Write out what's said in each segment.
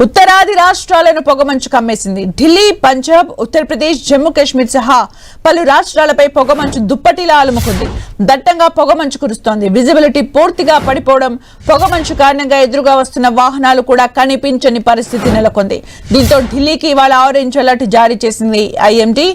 ఉత్తరాది రాష్ట్రాలను పొగమంచు కమ్మేసింది. ఢిల్లీ, పంజాబ్, ఉత్తరప్రదేశ్, జమ్మూ కాశ్మీర్ సహా పలు రాష్ట్రాలపై పొగమంచు దుప్పటిలా అలుముకుంది. దట్టంగా పొగమంచు కురుస్తోంది. విజిబిలిటీ పూర్తిగా పడిపోవడం, పొగమంచు కారణంగా ఎదురుగా వస్తున్న వాహనాలు కూడా కనిపించని పరిస్థితి నెలకొంది. దీంతో ఢిల్లీకి ఇవాళ ఆరెంజ్ అలర్ట్ జారీ చేసింది ఐఎండీ.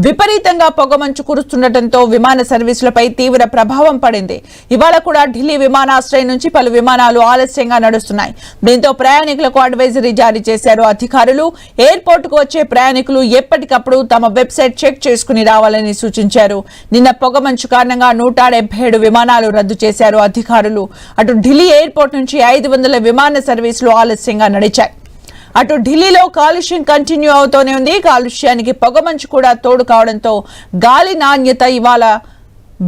విపరీతంగా పొగమంచు కురుస్తుండటంతో విమాన సర్వీసులపై తీవ్ర ప్రభావం పడింది. ఇవాళ కూడా ఢిల్లీ విమానాశ్రయం నుంచి పలు విమానాలు ఆలస్యంగా నడుస్తున్నాయి. దీంతో ప్రయాణికులకు అడ్వైజరీ జారీ చేశారు అధికారులు. ఎయిర్పోర్ట్ కు వచ్చే ప్రయాణికులు ఎప్పటికప్పుడు తమ వెబ్సైట్ చెక్ చేసుకుని రావాలని సూచించారు. నిన్న పొగమంచు కారణంగా 177 విమానాలు రద్దు చేశారు అధికారులు. అటు ఢిల్లీ ఎయిర్పోర్ట్ నుంచి 500 విమాన సర్వీసులు ఆలస్యంగా నడిచాయి. అటు ఢిల్లీలో కాలుష్యం కంటిన్యూ అవుతూనే ఉంది. కాలుష్యానికి పొగమంచు కూడా తోడు కావడంతో గాలి నాణ్యత ఇవాళ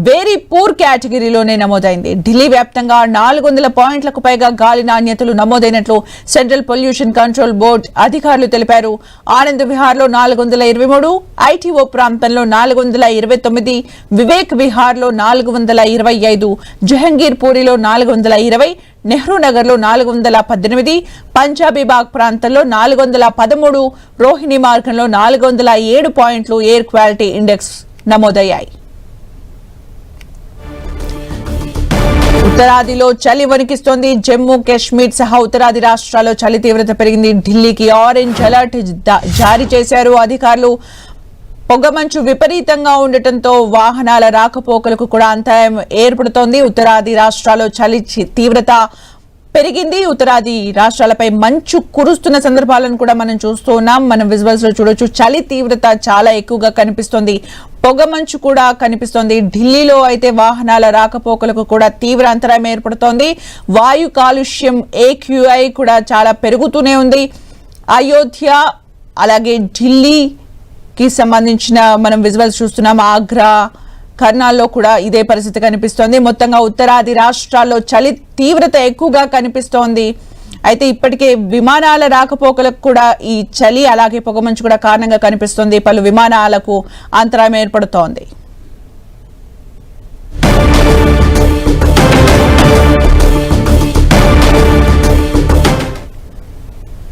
వెరీ పూర్ కేటగిరీలోనే నమోదైంది. ఢిల్లీ వ్యాప్తంగా 400 పాయింట్లకు పైగా గాలి నాణ్యతలు నమోదైనట్లు సెంట్రల్ పొల్యూషన్ కంట్రోల్ బోర్డు అధికారులు తెలిపారు. ఆనంద్ విహార్లో 423, ఐటీఓ ప్రాంతంలో 429, వివేక్ విహార్లో 425, జహంగీర్ పూరిలో 420, నెహ్రూ నగర్లో 418, పంజాబీ బాగ్ ప్రాంతంలో 413, రోహిణి మార్గంలో 407 పాయింట్లు ఎయిర్ క్వాలిటీ ఇండెక్స్ నమోదయ్యాయి. ఉత్తరాదిలో చలి వణికిస్తోంది. జమ్మూ కాశ్మీర్ సహా ఉత్తరాది రాష్ట్రాల్లో చలి తీవ్రత పెరిగింది. ఢిల్లీకి ఆరెంజ్ అలర్ట్ జారీ చేశారు అధికారులు. పొగమంచు విపరీతంగా ఉండటంతో వాహనాల రాకపోకలకు కూడా అంతరాయం ఏర్పడుతోంది. ఉత్తరాది రాష్ట్రాల్లో చలి తీవ్రత పెరిగింది. ఉత్తరాది రాష్ట్రాలపై మంచు కురుస్తున్న సందర్భాలను కూడా మనం చూస్తూ ఉన్నాం. మనం విజువల్స్ లో చూడొచ్చు. చలి తీవ్రత చాలా ఎక్కువగా కనిపిస్తోంది. పొగమంచు కూడా కనిపిస్తోంది. ఢిల్లీలో అయితే వాహనాల రాకపోకలకు కూడా తీవ్ర అంతరాయం ఏర్పడుతోంది. వాయు కాలుష్యం AQI కూడా చాలా పెరుగుతూనే ఉంది. అయోధ్య అలాగే ఢిల్లీకి సంబంధించిన మనం విజువల్స్ చూస్తున్నాం. ఆగ్రా, కర్నాల్లో కూడా ఇదే పరిస్థితి కనిపిస్తోంది. మొత్తంగా ఉత్తరాది రాష్ట్రాల్లో చలి తీవ్రత ఎక్కువగా కనిపిస్తోంది. అయితే ఇప్పటికే విమానాల రాకపోకలకు కూడా ఈ చలి అలాగే పొగమంచు కూడా కారణంగా కనిపిస్తోంది. పలు విమానాలకు అంతరాయం ఏర్పడుతోంది.